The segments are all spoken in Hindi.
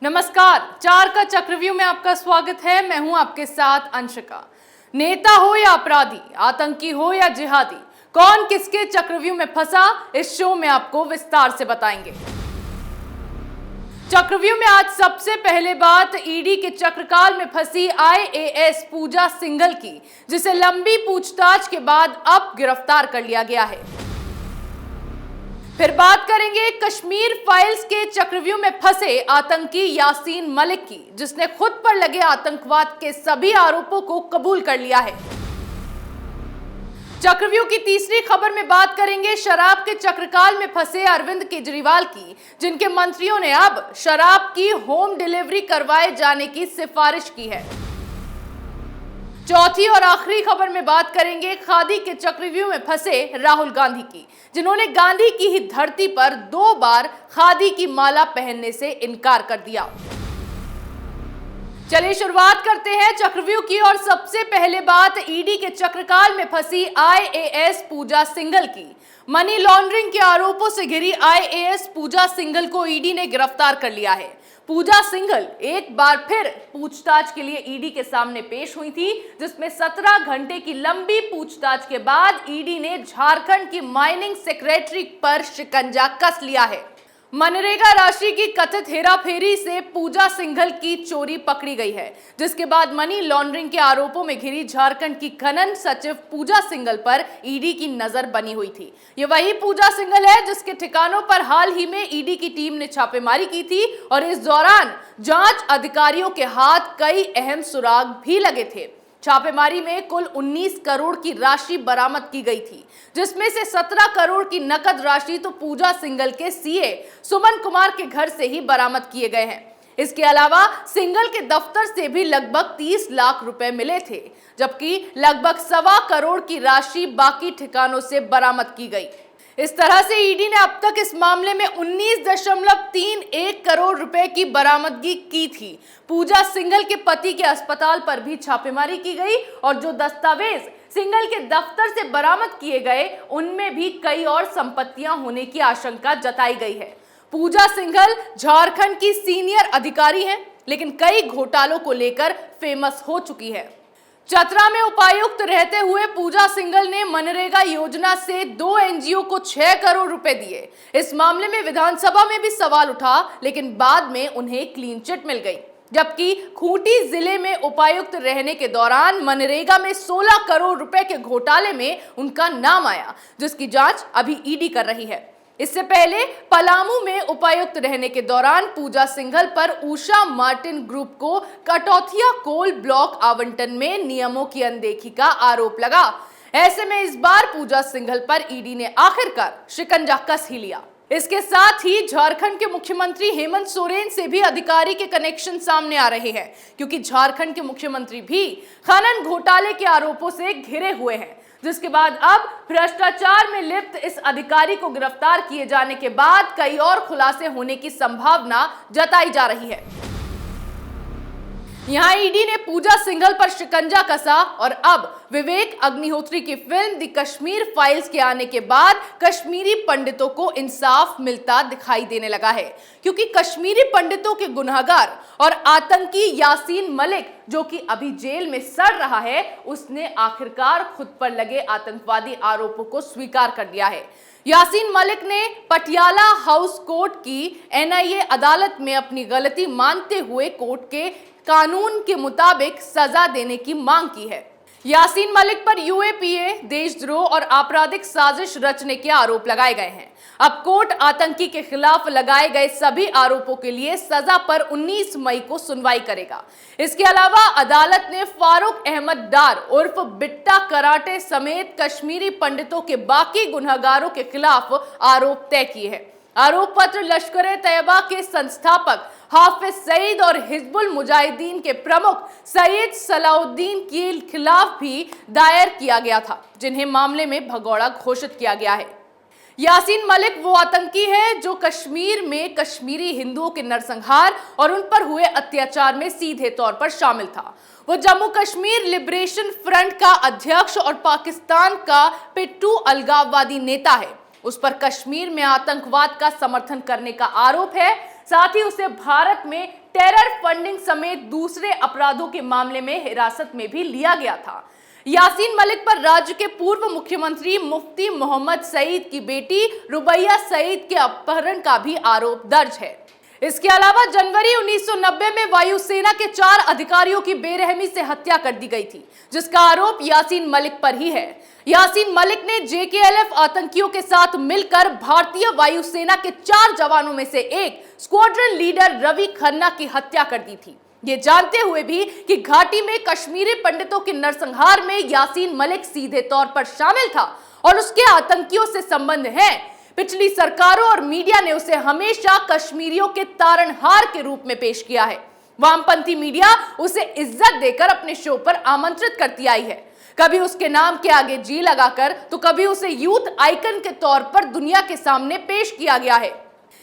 नमस्कार, 4 का चक्रव्यूह में आपका स्वागत है। मैं हूं आपके साथ अंशिका। नेता हो या अपराधी, आतंकी हो या जिहादी, कौन किसके चक्रव्यूह में फंसा, इस शो में आपको विस्तार से बताएंगे। चक्रव्यूह में आज सबसे पहले बात ईडी के चक्रकाल में फंसी आईएएस पूजा सिंघल की, जिसे लंबी पूछताछ के बाद अब गिरफ्तार कर लिया गया है। फिर बात करेंगे कश्मीर फाइल्स के चक्रव्यूह में फंसे आतंकी यासीन मलिक की, जिसने खुद पर लगे आतंकवाद के सभी आरोपों को कबूल कर लिया है। चक्रव्यूह की तीसरी खबर में बात करेंगे शराब के चक्रकाल में फंसे अरविंद केजरीवाल की, जिनके मंत्रियों ने अब शराब की होम डिलीवरी करवाए जाने की सिफारिश की है। चौथी और आखिरी खबर में बात करेंगे खादी के चक्रव्यूह में फंसे राहुल गांधी की, जिन्होंने गांधी की ही धरती पर 2 बार खादी की माला पहनने से इनकार कर दिया। चलिए शुरुआत करते हैं चक्रव्यूह की और सबसे पहले बात ईडी के चक्रकाल में फंसी आईएएस पूजा सिंघल की। मनी लॉन्ड्रिंग के आरोपों से घिरी आईएएस पूजा सिंघल को ईडी ने गिरफ्तार कर लिया है। पूजा सिंघल एक बार फिर पूछताछ के लिए ईडी के सामने पेश हुई थी, जिसमें 17 घंटे की लंबी पूछताछ के बाद ईडी ने झारखंड की माइनिंग सेक्रेटरी पर शिकंजा कस लिया है। मनरेगा राशि की कथित हेराफेरी से पूजा सिंघल की चोरी पकड़ी गई है, जिसके बाद मनी लॉन्ड्रिंग के आरोपों में घिरी झारखंड की खनन सचिव पूजा सिंघल पर ईडी की नजर बनी हुई थी। ये वही पूजा सिंघल है जिसके ठिकानों पर हाल ही में ईडी की टीम ने छापेमारी की थी और इस दौरान जांच अधिकारियों के हाथ कई अहम सुराग भी लगे थे। छापेमारी में कुल 19 करोड़ की राशि बरामद की गई थी, जिसमें से 17 करोड़ की नकद राशि तो पूजा सिंघल के सीए सुमन कुमार के घर से ही बरामद किए गए हैं। इसके अलावा सिंघल के दफ्तर से भी लगभग 30 लाख रुपए मिले थे, जबकि लगभग 1.25 करोड़ की राशि बाकी ठिकानों से बरामद की गई। इस तरह से ईडी ने अब तक इस मामले में 19.31 करोड़ रुपए की बरामदगी की थी। पूजा सिंघल के पति के अस्पताल पर भी छापेमारी की गई और जो दस्तावेज सिंघल के दफ्तर से बरामद किए गए, उनमें भी कई और संपत्तियां होने की आशंका जताई गई है। पूजा सिंघल झारखंड की सीनियर अधिकारी हैं, लेकिन कई घोटालों को लेकर फेमस हो चुकी है। चतरा में उपायुक्त रहते हुए पूजा सिंघल ने मनरेगा योजना से 2 एनजीओ को 6 करोड़ रुपए दिए। इस मामले में विधानसभा में भी सवाल उठा, लेकिन बाद में उन्हें क्लीन चिट मिल गई। जबकि खूंटी जिले में उपायुक्त रहने के दौरान मनरेगा में 16 करोड़ रुपए के घोटाले में उनका नाम आया, जिसकी जांच अभी ईडी कर रही है। इससे पहले पलामू में उपायुक्त रहने के दौरान पूजा सिंघल पर उषा मार्टिन ग्रुप को कटौथिया कोल ब्लॉक आवंटन में नियमों की अनदेखी का आरोप लगा। ऐसे में इस बार पूजा सिंघल पर ईडी ने आखिरकार शिकंजा कस ही लिया। इसके साथ ही झारखंड के मुख्यमंत्री हेमंत सोरेन से भी अधिकारी के कनेक्शन सामने आ रहे हैं, क्योंकि झारखंड के मुख्यमंत्री भी खनन घोटाले के आरोपों से घिरे हुए हैं, जिसके बाद अब भ्रष्टाचार में लिप्त इस अधिकारी को गिरफ्तार किए जाने के बाद कई और खुलासे होने की संभावना जताई जा रही है। यहां ईडी ने पूजा सिंघल पर शिकंजा कसा और अब विवेक अग्निहोत्री की फिल्म द कश्मीर फाइल्स के आने के बाद कश्मीरी पंडितों को इंसाफ मिलता दिखाई देने लगा है, क्योंकि कश्मीरी पंडितों के गुनहगार और आतंकी यासीन मलिक, जो कि अभी जेल में सड़ रहा है, उसने आखिरकार खुद पर लगे आतंकवादी आरोपों को स्वीकार कर दिया है। यासीन मलिक ने पटियाला हाउस कोर्ट की एनआईए अदालत में अपनी गलती मानते हुए कोर्ट के कानून के मुताबिक सजा देने की मांग की है। यासीन मलिक पर यूएपीए, देशद्रोह और आपराधिक साजिश रचने के आरोप लगाए गए हैं। अब कोर्ट आतंकी के खिलाफ लगाए गए सभी आरोपों के लिए सजा पर 19 मई को सुनवाई करेगा। इसके अलावा अदालत ने फारूक अहमद डार उर्फ बिट्टा कराटे समेत कश्मीरी पंडितों के बाकी गुनहगारों के खिलाफ आरोप तय किए हैं। आरोप पत्र लश्कर-ए-तैयबा के संस्थापक हाफिज सईद और हिजबुल मुजाहिदीन के प्रमुख सैयद सलाउद्दीन के खिलाफ भी दायर किया गया था, जिन्हें मामले में भगोड़ा घोषित किया गया है। यासीन मलिक वो आतंकी है जो कश्मीर में कश्मीरी हिंदुओं के नरसंहार और उन पर हुए अत्याचार में सीधे तौर पर शामिल था। वो जम्मू कश्मीर लिबरेशन फ्रंट का अध्यक्ष और पाकिस्तान का पिट्टू अलगाववादी नेता है। उस पर कश्मीर में आतंकवाद का समर्थन करने का आरोप है। साथ ही उसे भारत में टेरर फंडिंग समेत दूसरे अपराधों के मामले में हिरासत में भी लिया गया था। यासीन मलिक पर राज्य के पूर्व मुख्यमंत्री मुफ्ती मोहम्मद सईद की बेटी रुबैया सईद के अपहरण का भी आरोप दर्ज है। इसके अलावा जनवरी 1990 में वायुसेना के 4 अधिकारियों की बेरहमी से हत्या कर दी गई थी, जिसका आरोप यासीन मलिक पर ही है। यासीन मलिक ने जेकेएलएफ आतंकियों के साथ मिलकर भारतीय वायुसेना के 4 जवानों में से एक स्क्वाड्रन लीडर रवि खन्ना की हत्या कर दी थी, ये जानते हुए भी कि घाटी में कश्मीरी पंडितों के नरसंहार में यासीन मलिक सीधे तौर पर शामिल था और उसके आतंकियों से संबंध है। पिछली सरकारों और मीडिया ने उसे हमेशा कश्मीरियों के तारणहार के रूप में पेश किया है। वामपंथी मीडिया उसे इज्जत देकर अपने शो पर आमंत्रित करती आई है, कभी उसके नाम के आगे जी लगाकर, तो कभी उसे यूथ आइकन के तौर पर दुनिया के सामने पेश किया गया है।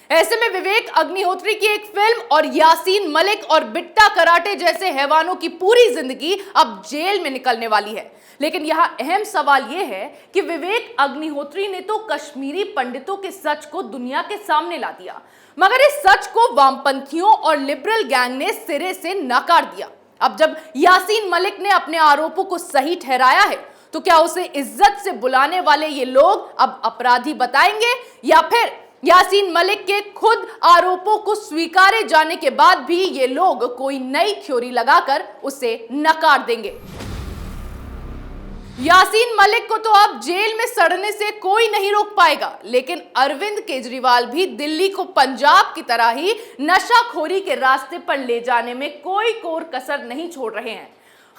ऐसे में विवेक अग्निहोत्री की एक फिल्म और यासीन मलिक और बिट्टा कराटे जैसे हैवानों की पूरी जिंदगी अब जेल में निकलने वाली है। लेकिन यहाँ अहम सवाल यह है कि विवेक अग्निहोत्री ने तो कश्मीरी पंडितों के सच को दुनिया के सामने ला दिया, मगर इस सच को वामपंथियों और लिबरल गैंग ने सिरे से नकार दिया। अब जब यासीन मलिक ने अपने आरोपों को सही ठहराया है, तो क्या उसे इज्जत से बुलाने वाले ये लोग अब अपराधी बताएंगे, या फिर यासीन मलिक के खुद आरोपों को स्वीकारे जाने के बाद भी ये लोग कोई नई थ्योरी लगाकर उसे नकार देंगे? यासीन मलिक को तो अब जेल में सड़ने से कोई नहीं रोक पाएगा, लेकिन अरविंद केजरीवाल भी दिल्ली को पंजाब की तरह ही नशाखोरी के रास्ते पर ले जाने में कोई कोर कसर नहीं छोड़ रहे हैं।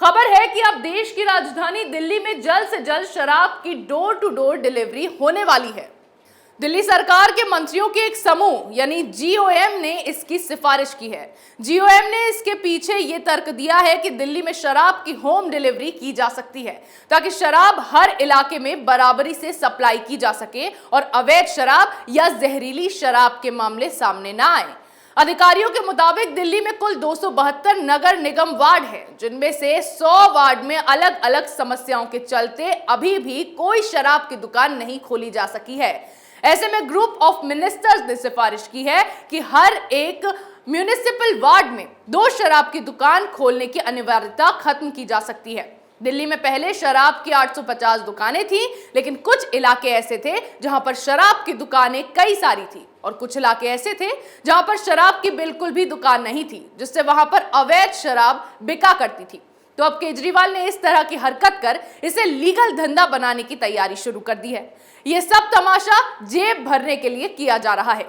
खबर है कि अब देश की राजधानी दिल्ली में जल्द से जल्द शराब की डोर टू डोर डिलीवरी होने वाली है। दिल्ली सरकार के मंत्रियों के एक समूह यानी जीओएम ने इसकी सिफारिश की है। जीओएम ने इसके पीछे ये तर्क दिया है कि दिल्ली में शराब की होम डिलीवरी की जा सकती है, ताकि शराब हर इलाके में बराबरी से सप्लाई की जा सके और अवैध शराब या जहरीली शराब के मामले सामने ना आए। अधिकारियों के मुताबिक दिल्ली में कुल 272 नगर निगम वार्ड हैं, जिनमें से 100 वार्ड में अलग अलग समस्याओं के चलते अभी भी कोई शराब की दुकान नहीं खोली जा सकी है। ऐसे में ग्रुप ऑफ मिनिस्टर्स ने सिफारिश की है कि हर एक म्यूनिसिपल वार्ड में 2 शराब की दुकान खोलने की अनिवार्यता खत्म की जा सकती है। दिल्ली में पहले शराब की 850 दुकानें थीं, लेकिन कुछ इलाके ऐसे थे जहां पर शराब की दुकानें कई सारी थी और कुछ इलाके ऐसे थे जहां पर शराब की बिल्कुल भी दुकान नहीं थी, जिससे वहां पर अवैध शराब बिका करती थी। तो अब केजरीवाल ने इस तरह की हरकत कर इसे लीगल धंधा बनाने की तैयारी शुरू कर दी है। यह सब तमाशा जेब भरने के लिए किया जा रहा है।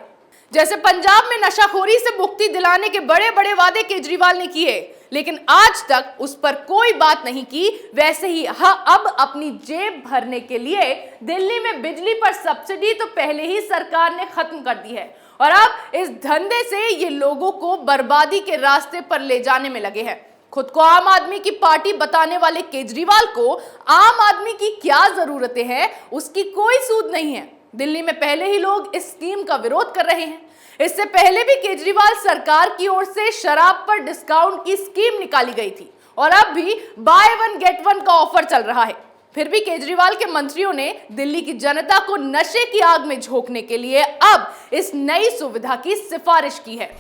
जैसे पंजाब में नशाखोरी से मुक्ति दिलाने के बड़े बड़े वादे केजरीवाल ने किए, लेकिन आज तक उस पर कोई बात नहीं की, वैसे ही अब अपनी जेब भरने के लिए दिल्ली में बिजली पर सब्सिडी तो पहले ही सरकार ने खत्म कर दी है और अब इस धंधे से ये लोगों को बर्बादी के रास्ते पर ले जाने में लगे हैं। खुद को आम आदमी की पार्टी बताने वाले केजरीवाल को आम आदमी की क्या जरूरतें हैं, उसकी कोई सूझ नहीं है। दिल्ली में पहले ही लोग इस स्कीम का विरोध कर रहे हैं। इससे पहले भी केजरीवाल सरकार की ओर से शराब पर डिस्काउंट की स्कीम निकाली गई थी और अब भी बाय वन गेट वन का ऑफर चल रहा है। फिर भी केजरीवाल के मंत्रियों ने दिल्ली की जनता को नशे की आग में झोंकने के लिए अब इस नई सुविधा की सिफारिश की है।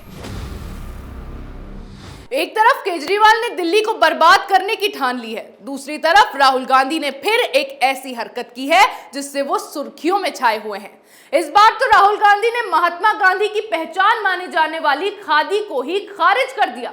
एक तरफ केजरीवाल ने दिल्ली को बर्बाद करने की ठान ली है, दूसरी तरफ राहुल गांधी ने फिर एक ऐसी हरकत की है जिससे वो सुर्खियों में छाए हुए हैं। इस बार तो राहुल गांधी ने महात्मा गांधी की पहचान माने जाने वाली खादी को ही खारिज कर दिया।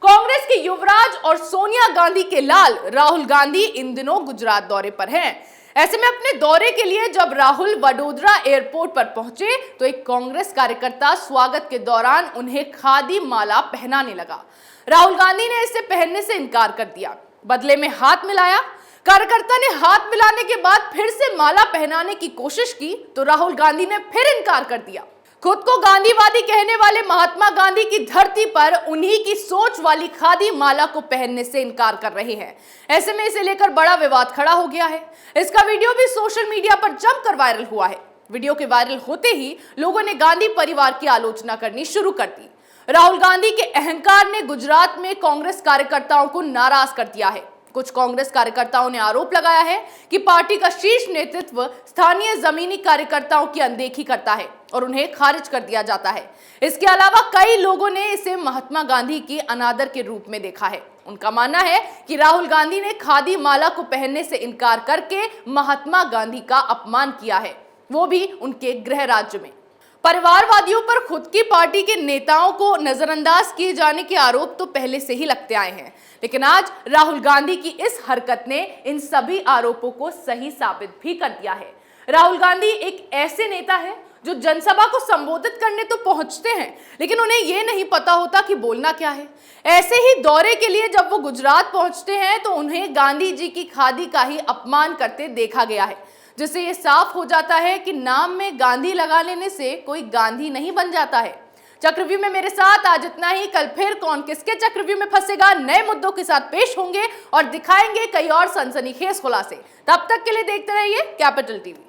कांग्रेस के युवराज और सोनिया गांधी के लाल राहुल गांधी इन दिनों गुजरात दौरे पर हैं। ऐसे में अपने दौरे के लिए जब राहुल वडोदरा एयरपोर्ट पर पहुंचे तो एक कांग्रेस कार्यकर्ता स्वागत के दौरान उन्हें खादी माला पहनाने लगा। राहुल गांधी ने इसे पहनने से इनकार कर दिया, बदले में हाथ मिलाया। कार्यकर्ता ने हाथ मिलाने के बाद फिर से माला पहनाने की कोशिश की तो राहुल गांधी ने फिर इनकार कर दिया। खुद को गांधीवादी कहने वाले महात्मा गांधी की धरती पर उन्हीं की सोच वाली खादी माला को पहनने से इनकार कर रहे हैं। ऐसे में इसे लेकर बड़ा विवाद खड़ा हो गया है। इसका वीडियो भी सोशल मीडिया पर जमकर वायरल हुआ है। वीडियो के वायरल होते ही लोगों ने गांधी परिवार की आलोचना करनी शुरू कर दी। राहुल गांधी के अहंकार ने गुजरात में कांग्रेस कार्यकर्ताओं को नाराज कर दिया है। कुछ कांग्रेस कार्यकर्ताओं ने आरोप लगाया है कि पार्टी का शीर्ष नेतृत्व स्थानीय जमीनी कार्यकर्ताओं की अनदेखी करता है और उन्हें खारिज कर दिया जाता है। इसके अलावा कई लोगों ने इसे महात्मा गांधी की अनादर के रूप में देखा है। उनका मानना है कि राहुल गांधी ने खादी माला को पहनने से इनकार करके महात्मा गांधी का अपमान किया है, वो भी उनके गृह राज्य में। परिवारवादियों पर खुद की पार्टी के नेताओं को नजरअंदाज किए जाने के आरोप तो पहले से ही लगते आए हैं, लेकिन आज राहुल गांधी की इस हरकत ने इन सभी आरोपों को सही साबित भी कर दिया है। राहुल गांधी एक ऐसे नेता है जो जनसभा को संबोधित करने तो पहुंचते हैं, लेकिन उन्हें यह नहीं पता होता कि बोलना क्या है। ऐसे ही दौरे के लिए जब वो गुजरात पहुंचते हैं तो उन्हें गांधी जी की खादी का ही अपमान करते देखा गया है, जिससे ये साफ हो जाता है कि नाम में गांधी लगा लेने से कोई गांधी नहीं बन जाता है। चक्रव्यूह में मेरे साथ आज इतना ही। कल फिर कौन किसके चक्रव्यूह में फंसेगा, नए मुद्दों के साथ पेश होंगे और दिखाएंगे कई और सनसनीखेज खुलासे। तब तक के लिए देखते रहिए कैपिटल टीवी।